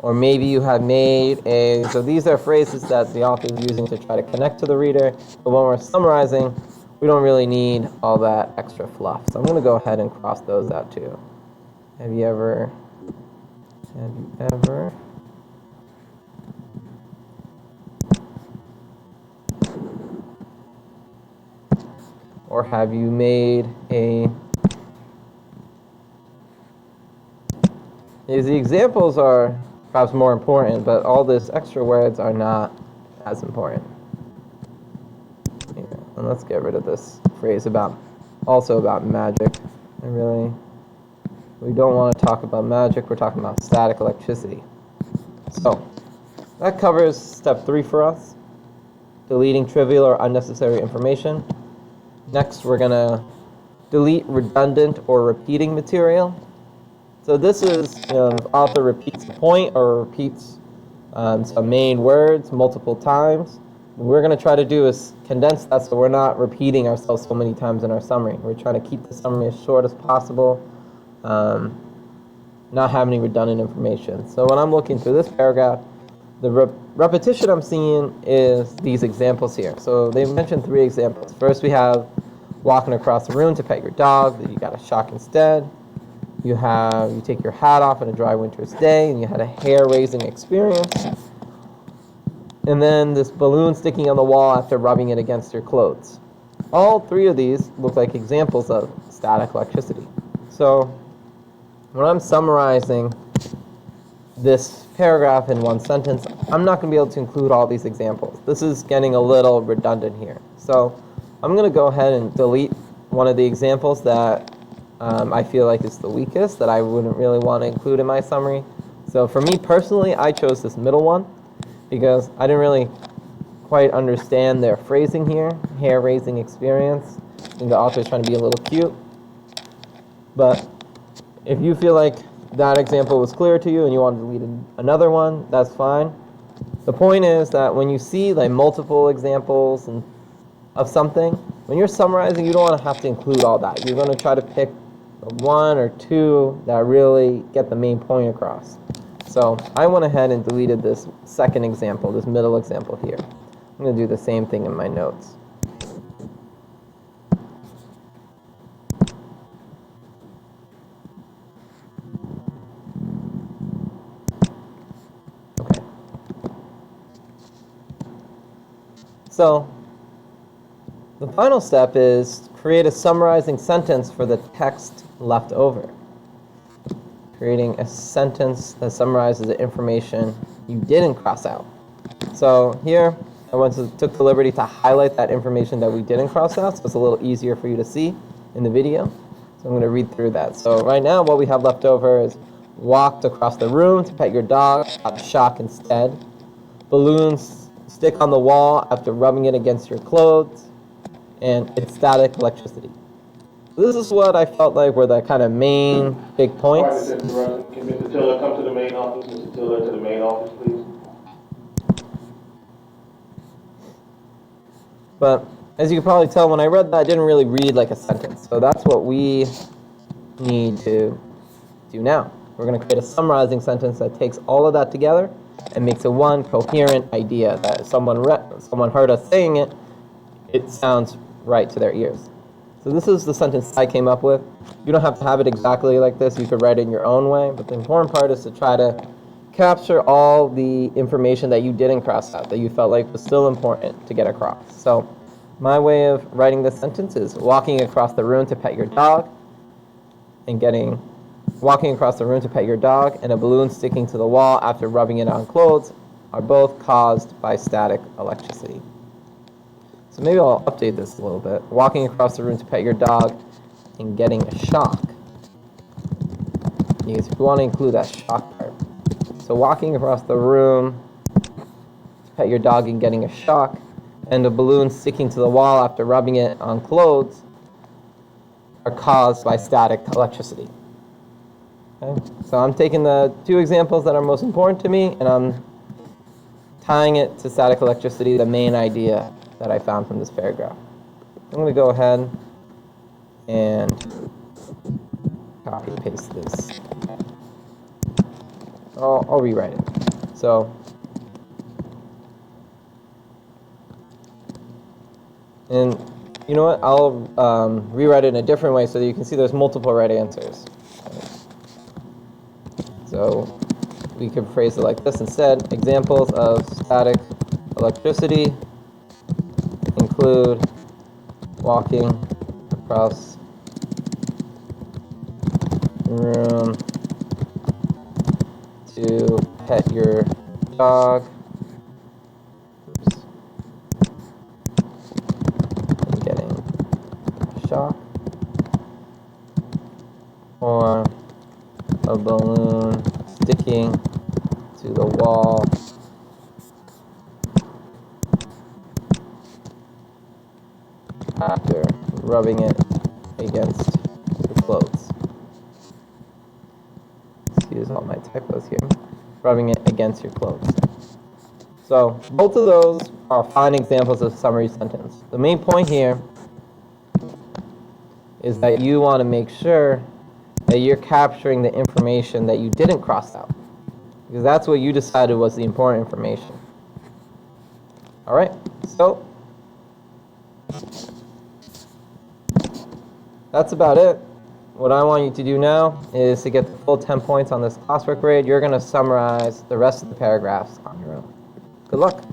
Or maybe you have made so these are phrases that the author is using to try to connect to the reader, but when we're summarizing, we don't really need all that extra fluff. So I'm going to go ahead and cross those out too. Have you ever, or have you made the examples are perhaps more important, but all these extra words are not as important. Yeah, and let's get rid of this phrase also about magic. We don't want to talk about magic, we're talking about static electricity. So, that covers step 3 for us, deleting trivial or unnecessary information. Next, we're going to delete redundant or repeating material. So this is, the author repeats the point or repeats some main words multiple times. What we're going to try to do is condense that so we're not repeating ourselves so many times in our summary. We're trying to keep the summary as short as possible, not have any redundant information. So when I'm looking through this paragraph, the repetition I'm seeing is these examples here. So they mentioned 3 examples. First, we have walking across the room to pet your dog, that you got a shock instead. You take your hat off on a dry winter's day, and you had a hair-raising experience. And then this balloon sticking on the wall after rubbing it against your clothes. All 3 of these look like examples of static electricity. So when I'm summarizing this paragraph in one sentence, I'm not going to be able to include all these examples. This is getting a little redundant here. So I'm going to go ahead and delete one of the examples that I feel like is the weakest, that I wouldn't really want to include in my summary. So for me personally, I chose this middle one because I didn't really quite understand their phrasing here, hair-raising experience. I think the author is trying to be a little cute. But if you feel like that example was clear to you and you want to delete another one, that's fine. The point is that when you see like multiple examples of something, when you're summarizing, you don't want to have to include all that. You're going to try to pick the 1 or 2 that really get the main point across. So I went ahead and deleted this second example, this middle example here. I'm going to do the same thing in my notes. Okay. So the final step is create a summarizing sentence for the text left over. Creating a sentence that summarizes the information you didn't cross out. So here, I took the liberty to highlight that information that we didn't cross out, so it's a little easier for you to see in the video. So I'm going to read through that. So right now, what we have left over is walked across the room to pet your dog, got shock instead. Balloons stick on the wall after rubbing it against your clothes, and it's static electricity. This is what I felt like were the kind of main big points. Can Mr. Tiller come to the main office? Mr. Tiller, to the main office, please. But as you can probably tell, when I read that, I didn't really read like a sentence. So that's what we need to do now. We're going to create a summarizing sentence that takes all of that together and makes it one coherent idea that if someone heard us saying it, it sounds right to their ears. So this is the sentence I came up with. You don't have to have it exactly like this. You could write it in your own way. But the important part is to try to capture all the information that you didn't cross out, that you felt like was still important to get across. So my way of writing this sentence is walking across the room to pet your dog and walking across the room to pet your dog and a balloon sticking to the wall after rubbing it on clothes are both caused by static electricity. So maybe I'll update this a little bit. Walking across the room to pet your dog and getting a shock. Because we want to include that shock part. So walking across the room to pet your dog and getting a shock, and a balloon sticking to the wall after rubbing it on clothes are caused by static electricity. Okay? So I'm taking the 2 examples that are most important to me, and I'm tying it to static electricity, the main idea that I found from this paragraph. I'm going to go ahead and copy and paste this. I'll rewrite it. So, and you know what? I'll rewrite it in a different way so that you can see there's multiple right answers. So we could phrase it like this instead. Examples of static electricity include walking across the room to pet your dog. Oops. And getting a shock. Or a balloon sticking to the wall after rubbing it against your clothes. Excuse all my typos here. Rubbing it against your clothes. So both of those are fine examples of summary sentence. The main point here is that you want to make sure that you're capturing the information that you didn't cross out, because that's what you decided was the important information. All right, so that's about it. What I want you to do now is to get the full 10 points on this classwork grade. You're going to summarize the rest of the paragraphs on your own. Good luck.